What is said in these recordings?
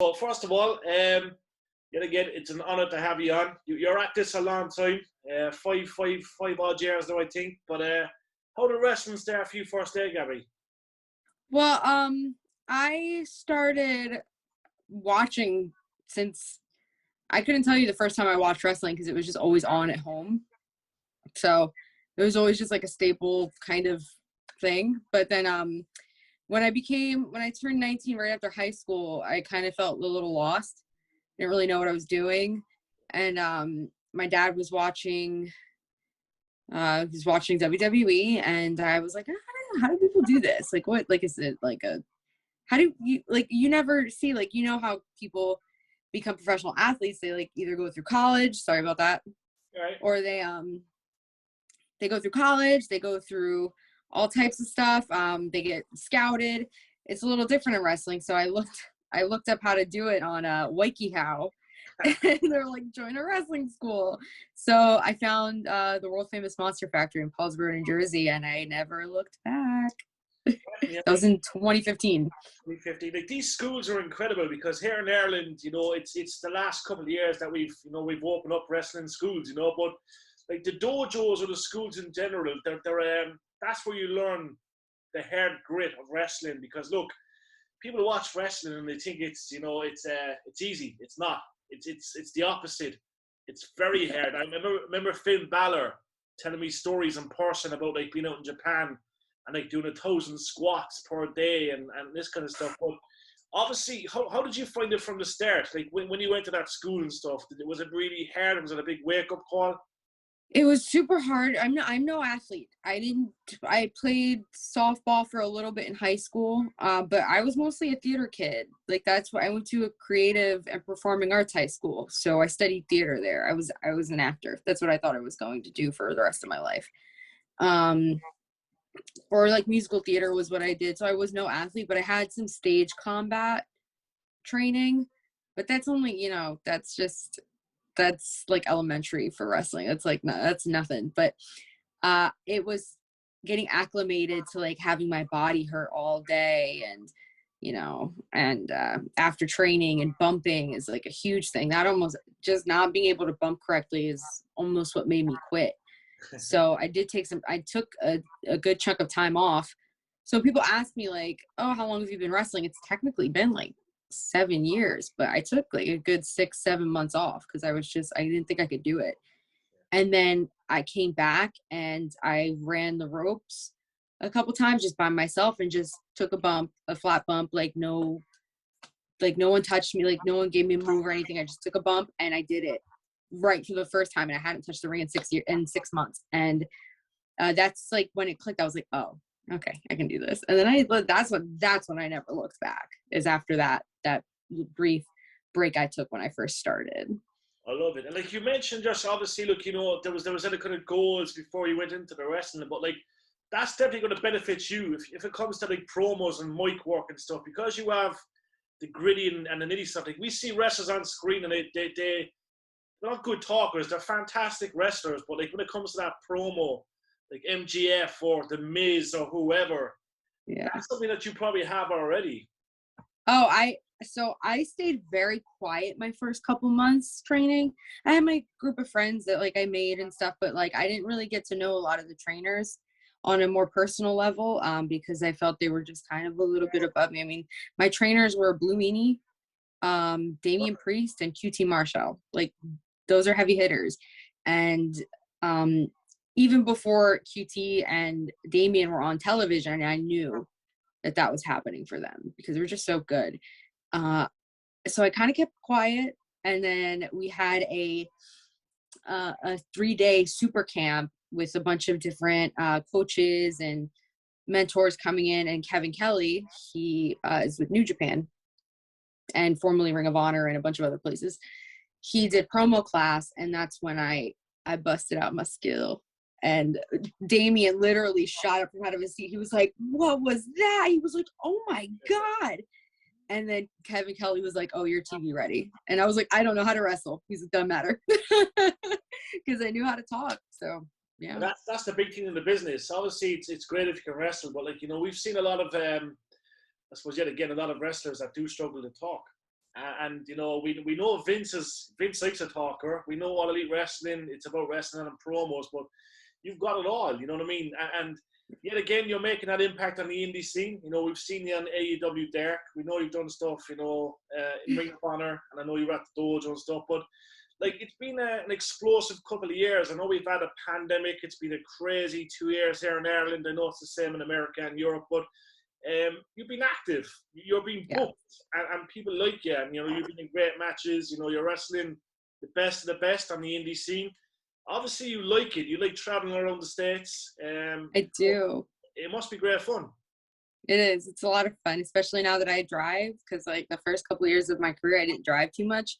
So first of all, yet again, it's an honour to have you on. You're at this a long time, five odd years now, I think. But how did wrestling start for you first day, Gabby? Well, I started watching since I couldn't tell you the first time I watched wrestling because it was just always on at home. So it was always just like a staple kind of thing. But then when I turned 19 right after high school, I kind of felt a little lost. Didn't really know what I was doing. And my dad was watching WWE, and I was like, I don't know, how do people do this? Like, what, like, is it like how do you, like, you never see, like, you know how people become professional athletes, they like either go through college, sorry about that, Right. or they go through college, they go through all types of stuff, they get scouted. It's a little different in wrestling. So I looked up how to do it on WikiHow, and they're like, join a wrestling school. So I found the world famous Monster Factory in Paulsboro, New Jersey, and I never looked back. Yeah. That was in 2015. 2015. Like, these schools are incredible because here in Ireland, you know, it's the last couple of years that we've opened up wrestling schools, you know, but like the dojos or the schools in general, they're that's where you learn the hard grit of wrestling. Because look, people watch wrestling and they think it's, you know, it's easy. It's not. It's the opposite. It's very hard. I remember Finn Balor telling me stories in person about like being out in Japan and like doing 1,000 squats per day and this kind of stuff. But obviously, how did you find it from the start? Like when you went to that school and stuff, was it really hard? Was it a big wake up call? It was super hard. I'm no athlete. I played softball for a little bit in high school, but I was mostly a theater kid. Like, that's why I went to a creative and performing arts high school. So I studied theater there. I was an actor. That's what I thought I was going to do for the rest of my life. Or like musical theater was what I did. So I was no athlete, but I had some stage combat training. But that's only, you know, that's like elementary for wrestling. That's like, no, that's nothing. But it was getting acclimated to like having my body hurt all day, and you know, and after training, and bumping is like a huge thing. That almost, just not being able to bump correctly is almost what made me quit. So I took a good chunk of time off. So people ask me like, oh, how long have you been wrestling? It's technically been like 7 years, but I took like a good 6-7 months off because I didn't think I could do it. And then I came back and I ran the ropes a couple times just by myself and just took a flat bump, like no one touched me, like no one gave me a move or anything. I just took a bump and I did it right for the first time, and I hadn't touched the ring in 6 months. And that's like when it clicked. I was like, oh, okay, I can do this. And then that's when I never looked back, is after that brief break I took when I first started. I love it. And like you mentioned, just obviously, look, you know, there was any kind of goals before you went into the wrestling, but like that's definitely going to benefit you if it comes to like promos and mic work and stuff, because you have the gritty and the nitty stuff. Like, we see wrestlers on screen and they're not good talkers. They're fantastic wrestlers, but like when it comes to that promo, like MJF or The Miz or whoever, yeah, that's something that you probably have already. Oh, I stayed very quiet my first couple months training. I had my group of friends that like I made and stuff, but like I didn't really get to know a lot of the trainers on a more personal level, because I felt they were just kind of a little bit above me. I mean, my trainers were Blue Meanie, Damian Priest, and QT Marshall. Like, those are heavy hitters. And even before QT and Damian were on television, I knew that was happening for them because they were just so good. So I kind of kept quiet, and then we had a 3-day super camp with a bunch of different coaches and mentors coming in. And Kevin Kelly, he is with New Japan and formerly Ring of Honor and a bunch of other places. He did promo class, and that's when I busted out my skill. And Damien literally shot up from out of his seat. He was like, what was that? He was like, oh my God. And then Kevin Kelly was like, oh, you're TV ready. And I was like, I don't know how to wrestle. He's like, doesn't matter. Because I knew how to talk. So, yeah. Well, that's the big thing in the business. Obviously, it's great if you can wrestle, but like, you know, we've seen a lot of, I suppose, yet again, a lot of wrestlers that do struggle to talk. And you know, we know Vince likes a talker. We know All Elite Wrestling, it's about wrestling and promos, but you've got it all, you know what I mean? And yet again, you're making that impact on the indie scene. You know, we've seen you on AEW Dark. We know you've done stuff, you know, in Ring of Honor, and I know you were at the dojo and stuff, but like, it's been an explosive couple of years. I know we've had a pandemic. It's been a crazy 2 years here in Ireland. I know it's the same in America and Europe, but you've been active. You're being booked, and people like you. And, you know, you've been in great matches. You know, you're wrestling the best of the best on the indie scene. Obviously, you like it. You like traveling around the States. I do. It must be great fun. It is. It's a lot of fun, especially now that I drive, because like the first couple of years of my career, I didn't drive too much.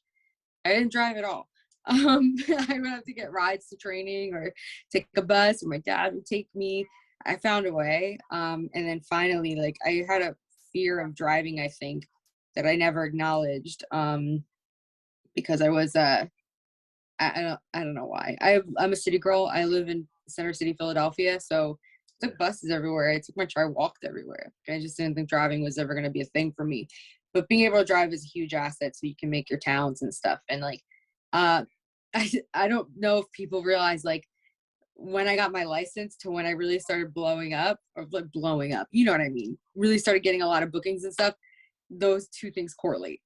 I didn't drive at all. I would have to get rides to training or take a bus, or my dad would take me. I found a way. And then finally, like, I had a fear of driving, I think, that I never acknowledged, because I was, I don't know why. I'm a city girl. I live in Center City, Philadelphia. So I took buses everywhere. I took my car, I walked everywhere. I just didn't think driving was ever going to be a thing for me. But being able to drive is a huge asset, so you can make your towns and stuff. And like, I don't know if people realize, like, when I got my license to when I really started blowing up, you know what I mean? Really started getting a lot of bookings and stuff. Those two things correlate,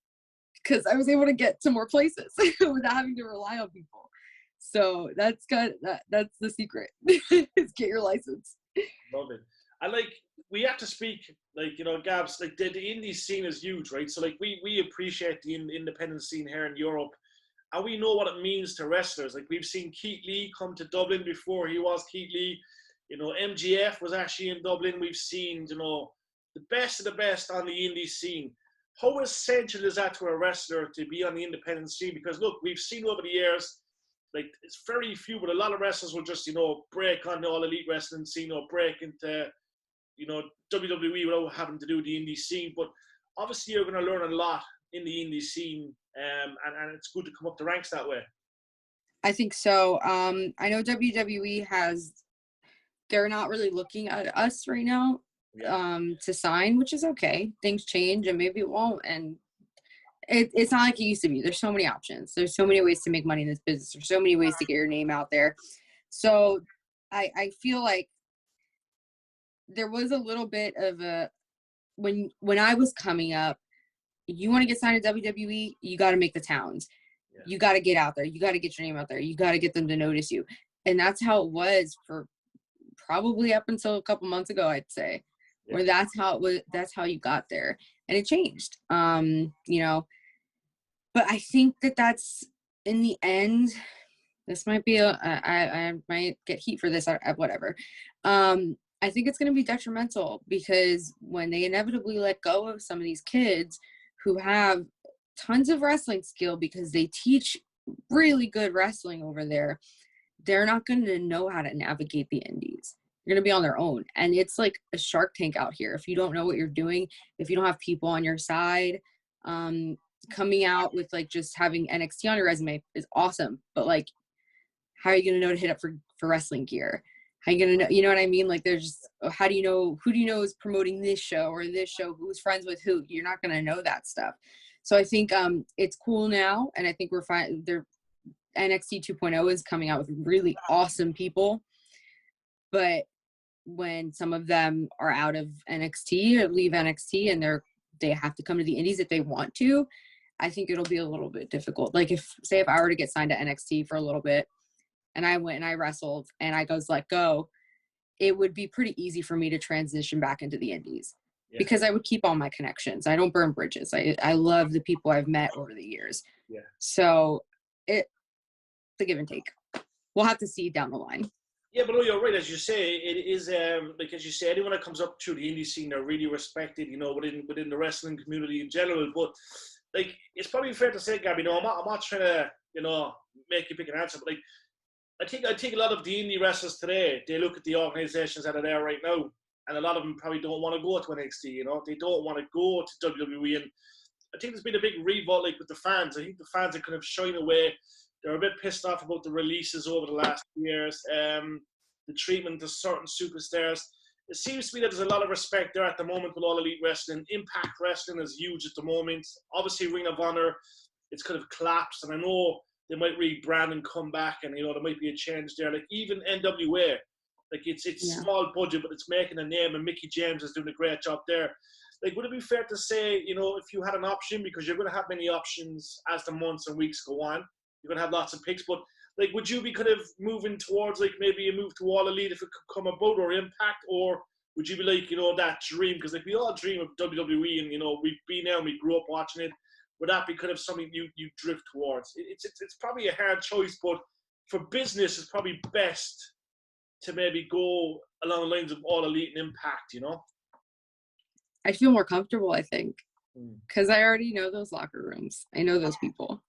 because I was able to get to more places without having to rely on people. So that's good. That's the secret is get your license. Love it. And like, we have to speak, like, you know, Gabs, like the indie scene is huge, right? So like we appreciate the independent scene here in Europe, and we know what it means to wrestlers. Like, we've seen Keith Lee come to Dublin before he was Keith Lee. You know, MJF was actually in Dublin. We've seen, you know, the best of the best on the indie scene. How essential is that to a wrestler to be on the independent scene? Because look, we've seen over the years, like, it's very few, but a lot of wrestlers will just, you know, break on the All Elite Wrestling scene or break into, you know, WWE without having to do the indie scene. But obviously you're going to learn a lot in the indie scene, and it's good to come up the ranks that way. I think so. I know WWE they're not really looking at us right now, to sign, which is okay. Things change, and maybe it won't. And it's not like it used to be. There's so many options. There's so many ways to make money in this business. There's so many ways to get your name out there. So I feel like there was a little bit of a, when I was coming up, you want to get signed to WWE, you got to make the towns. Yeah. You got to get out there. You got to get your name out there. You got to get them to notice you. And that's how it was for probably up until a couple months ago, I'd say, where that's how it was. That's how you got there. And it changed, you know, but I think that's in the end, this might be I might get heat for this, whatever. I think it's going to be detrimental, because when they inevitably let go of some of these kids who have tons of wrestling skill because they teach really good wrestling over there, they're not going to know how to navigate the indies. They're going to be on their own. And it's like a Shark Tank out here. If you don't know what you're doing, if you don't have people on your side, coming out with like just having NXT on your resume is awesome. But like, how are you going to know to hit up for wrestling gear? How are you going to know, you know what I mean? Like, there's just, how do you know, who do you know is promoting this show or this show? Who's friends with who? You're not going to know that stuff. So I think it's cool now. And I think we're fine. NXT 2.0 is coming out with really awesome people. But when some of them are out of NXT or leave NXT and they have to come to the indies if they want to, I think it'll be a little bit difficult. Like, if I were to get signed to NXT for a little bit and I went and I wrestled and I was let go, it would be pretty easy for me to transition back into the indies, because I would keep all my connections. I don't burn bridges. I love the people I've met over the years. Yeah. So it's a give and take. We'll have to see down the line. Yeah, but no, you're right. As you say, it is like, as you say, anyone that comes up through the indie scene are really respected, you know, within the wrestling community in general. But like, it's probably fair to say, Gabby, no, I'm not trying to, you know, make you pick an answer, but like, I think a lot of the indie wrestlers today, they look at the organizations that are there right now, and a lot of them probably don't want to go to NXT, you know, they don't want to go to WWE. And I think there's been a big revolt, like, with the fans. I think the fans are kind of shying away. They're a bit pissed off about the releases over the last years, the treatment of certain superstars. it seems to me that there's a lot of respect there at the moment with All Elite Wrestling. Impact Wrestling is huge at the moment. Obviously, Ring of Honor, it's kind of collapsed, and I know they might rebrand and come back, and you know there might be a change there. Like even NWA, like it's small budget, but it's making a name, and Mickey James is doing a great job there. Like, would it be fair to say, you know, if you had an option, because you're going to have many options as the months and weeks go on, you're going to have lots of picks, but like, would you be kind of moving towards like maybe a move to All Elite if it could come about, or Impact, or would you be like, you know, that dream? Because like we all dream of WWE, and you know we've been there and we grew up watching it. Would that be kind of something you drift towards? It's probably a hard choice, but for business, it's probably best to maybe go along the lines of All Elite and Impact, you know? I feel more comfortable, I think, because I already know those locker rooms. I know those people,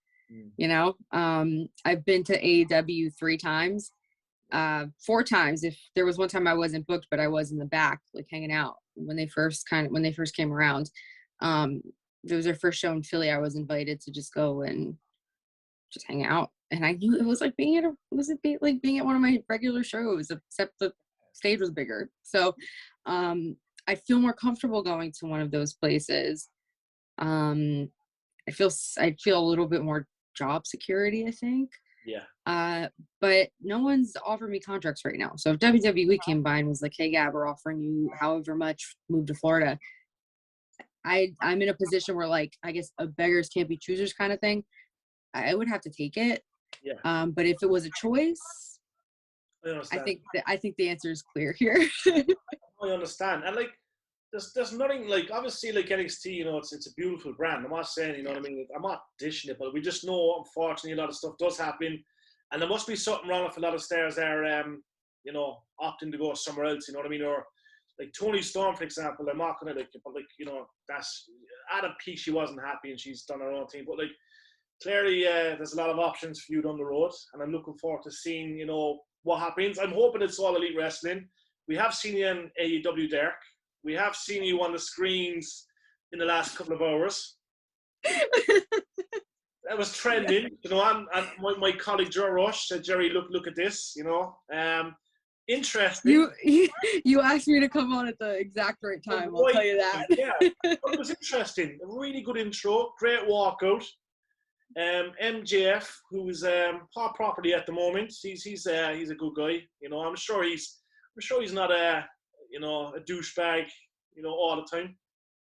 you know? I've been to AEW 3 times, 4 times. If there was one time I wasn't booked, but I was in the back, like hanging out when they first came around. There was their first show in Philly. I was invited to just go and just hang out. And I knew it was like being at one of my regular shows, except the stage was bigger. So, I feel more comfortable going to one of those places. I feel a little bit more job security, I think. Yeah. But no one's offered me contracts right now. So if WWE came by and was like, "Hey, Gab, we're offering you however much, move to Florida," I'm in a position where, like, I guess a beggars can't be choosers kind of thing. I would have to take it. Yeah. But if it was a choice, I think the answer is clear here. I understand. And like, there's nothing like, obviously, like NXT, you know, it's a beautiful brand. I'm not saying, you know what I mean? I'm not dishing it, but we just know, unfortunately, a lot of stuff does happen. And there must be something wrong if a lot of stars are, you know, opting to go somewhere else, you know what I mean? Or like Toni Storm, for example, I'm not going to, like, but like, you know, that's, at a peak, she wasn't happy and she's done her own thing. But like, clearly, there's a lot of options for you down the road. And I'm looking forward to seeing, you know, what happens. I'm hoping it's All Elite Wrestling. We have seen you in AEW, Derek. We have seen you on the screens in the last couple of hours. That was trending, you know. And my colleague Joe Rush said, "Jerry, look at this," you know. Interesting. You asked me to come on at the exact right time. I'll tell you that. Yeah, it was interesting. A really good intro, great walkout. MJF, who is hot property at the moment. He's a good guy. You know, I'm sure he's not a douchebag, you know, all the time.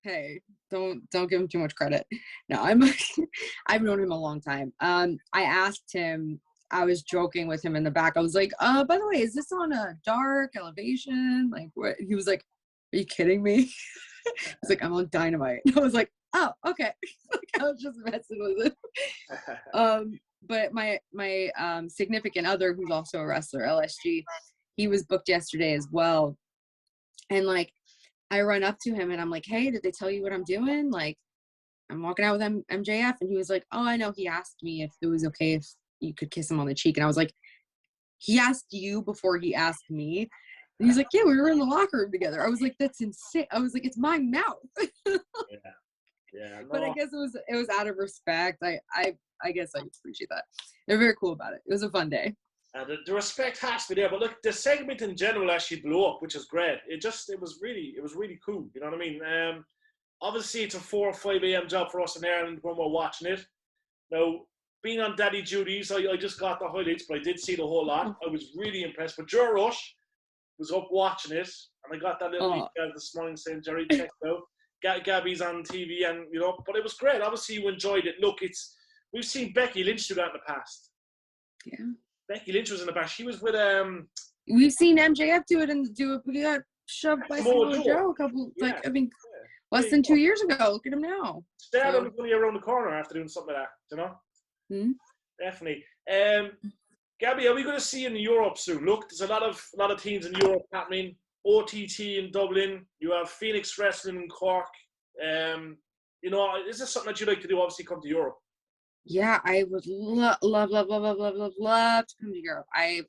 Hey, don't give him too much credit. No, I've known him a long time. I asked him, I was joking with him in the back. I was like, by the way, is this on a dark elevation? Like, what? He was like, are you kidding me? He's like, I'm on Dynamite. I was like, oh, okay. Like, I was just messing with it. But my significant other, who's also a wrestler, LSG, he was booked yesterday as well. And like, I run up to him and I'm like, hey, did they tell you what I'm doing? Like, I'm walking out with MJF. And he was like, oh, I know. He asked me if it was okay if you could kiss him on the cheek. And I was like, he asked you before he asked me. And he's like, yeah, we were in the locker room together. I was like, that's insane. I was like, it's my mouth. Yeah. No. But I guess it was out of respect. I guess I appreciate that. They're very cool about it. It was a fun day. The respect has to be there, but look, the segment in general actually blew up, which is great. It was really cool. You know what I mean? Obviously, it's a 4 or 5 a.m. job for us in Ireland when we're watching it. Now, being on Daddy Duties, I just got the highlights, but I did see the whole lot. I was really impressed. But Joe Rush was up watching it, and I got that little email this morning saying, Jerry, check it out. Gabby's on TV, and you know, but it was great. Obviously, you enjoyed it. Look, we've seen Becky Lynch do that in the past. Yeah. Becky Lynch was in the past. She was with We've seen MJF do it. We got shoved by Samoa Joe a couple, less than 2 years ago. Look at him now. Started only around the corner after doing something like that. You know. Mm-hmm. Definitely. Gabby, are we going to see you in Europe soon? Look, there's a lot of teams in Europe happening. OTT in Dublin. You have Phoenix Wrestling in Cork. You know, is this something that you'd like to do? Obviously, come to Europe. Yeah, I would love to come to Europe. I've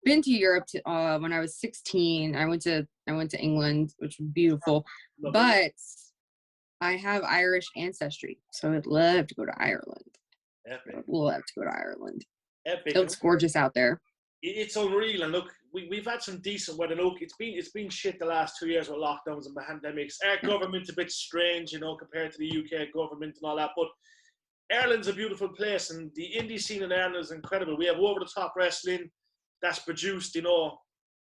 been to Europe when I was 16. I went to England, which was beautiful. Lovely. But I have Irish ancestry, so I'd love to go to Ireland. Epic. I'd love to go to Ireland. Epic. It looks gorgeous out there. It's unreal. And look, we've had some decent weather. Look, it's been shit the last 2 years with lockdowns and pandemics. Our government's a bit strange, compared to the UK government and all that. But Ireland's a beautiful place, and the indie scene in Ireland is incredible. We have over-the-top wrestling that's produced,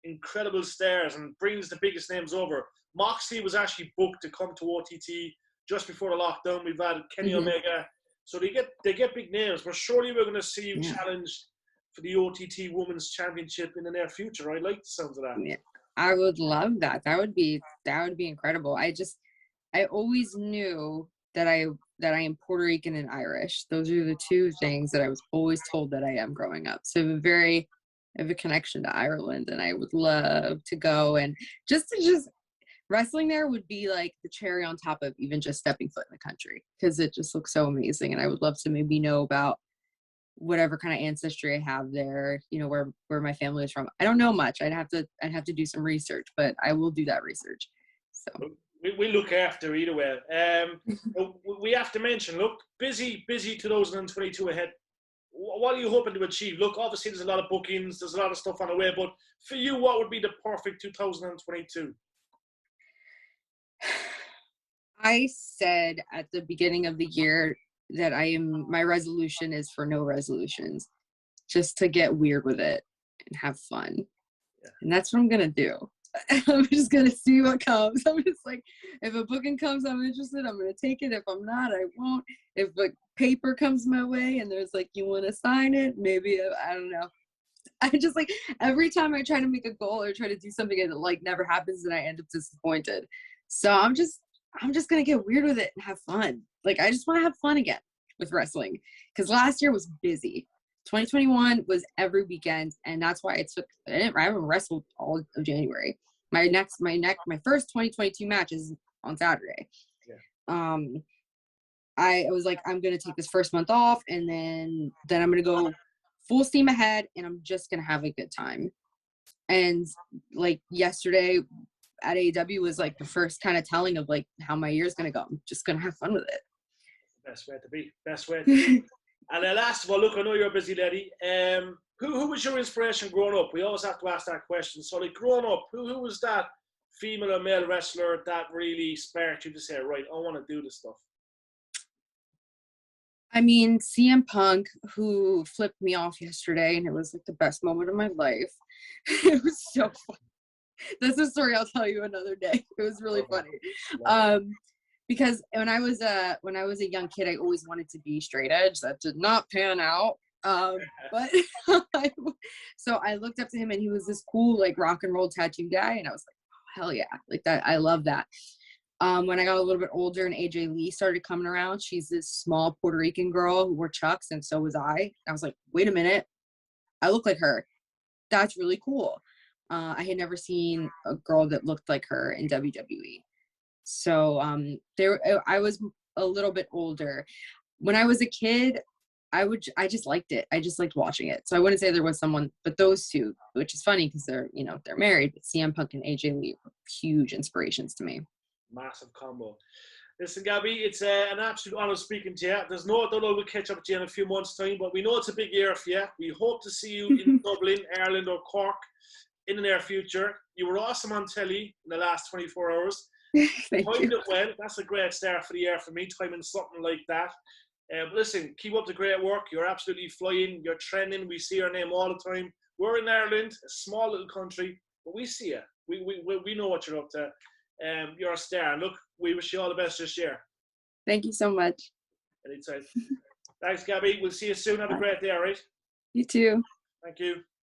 incredible stars and brings the biggest names over. Moxley was actually booked to come to OTT just before the lockdown. We've had Kenny Omega. So they get big names. But surely we're going to see you challenge for the OTT Women's Championship in the near future. I like the sounds of that. Yeah, I would love that. That would be incredible. I always knew that I am Puerto Rican and Irish. Those are the two things that I was always told that I am growing up. So I have a connection to Ireland, and I would love to go, and just wrestling there would be like the cherry on top of even just stepping foot in the country, because it just looks so amazing. And I would love to maybe know about whatever kind of ancestry I have there, where my family is from. I don't know much. I'd have to do some research, but I will do that research. So we look after either way. We have to mention, look, busy 2022 ahead. What are you hoping to achieve? Look, obviously there's a lot of bookings, there's a lot of stuff on the way, but for you, what would be the perfect 2022? I said at the beginning of the year that my resolution is for no resolutions, just to get weird with it and have fun. Yeah. And that's what I'm going to do. I'm just going to see what comes. I'm just like, if a booking comes, I'm interested, I'm going to take it. If I'm not, I won't. If like paper comes my way and there's like, you want to sign it, maybe, I don't know. I just like, every time I try to make a goal or try to do something and it like never happens, and I end up disappointed. So I'm just going to get weird with it and have fun. Like, I just want to have fun again with wrestling, because last year was busy. 2021 was every weekend, and that's why I haven't wrestled all of January. My first 2022 match is on Saturday. Yeah. I was like, I'm going to take this first month off, and then I'm going to go full steam ahead, and I'm just going to have a good time. And like yesterday at AEW was like the first kind of telling of like how my year's going to go. I'm just going to have fun with it. Best way to be. And last of all, look, I know you're a busy lady. Who was your inspiration growing up? We always have to ask that question. So like growing up, who was that female or male wrestler that really sparked you to say, right, I want to do this stuff? I mean, CM Punk, who flipped me off yesterday, and it was like the best moment of my life. It was so fun. That's a story I'll tell you another day. It was really funny. Because when I was a young kid, I always wanted to be straight edge. That did not pan out. But so I looked up to him, and he was this cool like rock and roll tattoo guy, and I was like, oh, hell yeah, like that. I love that. When I got a little bit older and AJ Lee started coming around, she's this small Puerto Rican girl who wore chucks, and so was I. I was like, wait a minute, I look like her. That's really cool. I had never seen a girl that looked like her in WWE. So I was a little bit older. When I was a kid, I just liked it. I just liked watching it. So I wouldn't say there was someone, but those two, which is funny because they're married. But CM Punk and AJ Lee were huge inspirations to me. Massive combo. Listen, Gabby, it's an absolute honor speaking to you. There's no doubt we'll catch up with you in a few months' time, but we know it's a big year for you. We hope to see you in Dublin, Ireland, or Cork in the near future. You were awesome on telly in the last 24 hours. Timed it well. That's a great start for the year for me, timing something like that. But listen, keep up the great work. You're absolutely flying. You're trending. We see your name all the time. We're in Ireland, a small little country, but we see you. We know what you're up to. You're a star. And look, we wish you all the best this year. Thank you so much. Anytime. Thanks, Gabby. We'll see you soon. Have a great day, all right? You too. Thank you.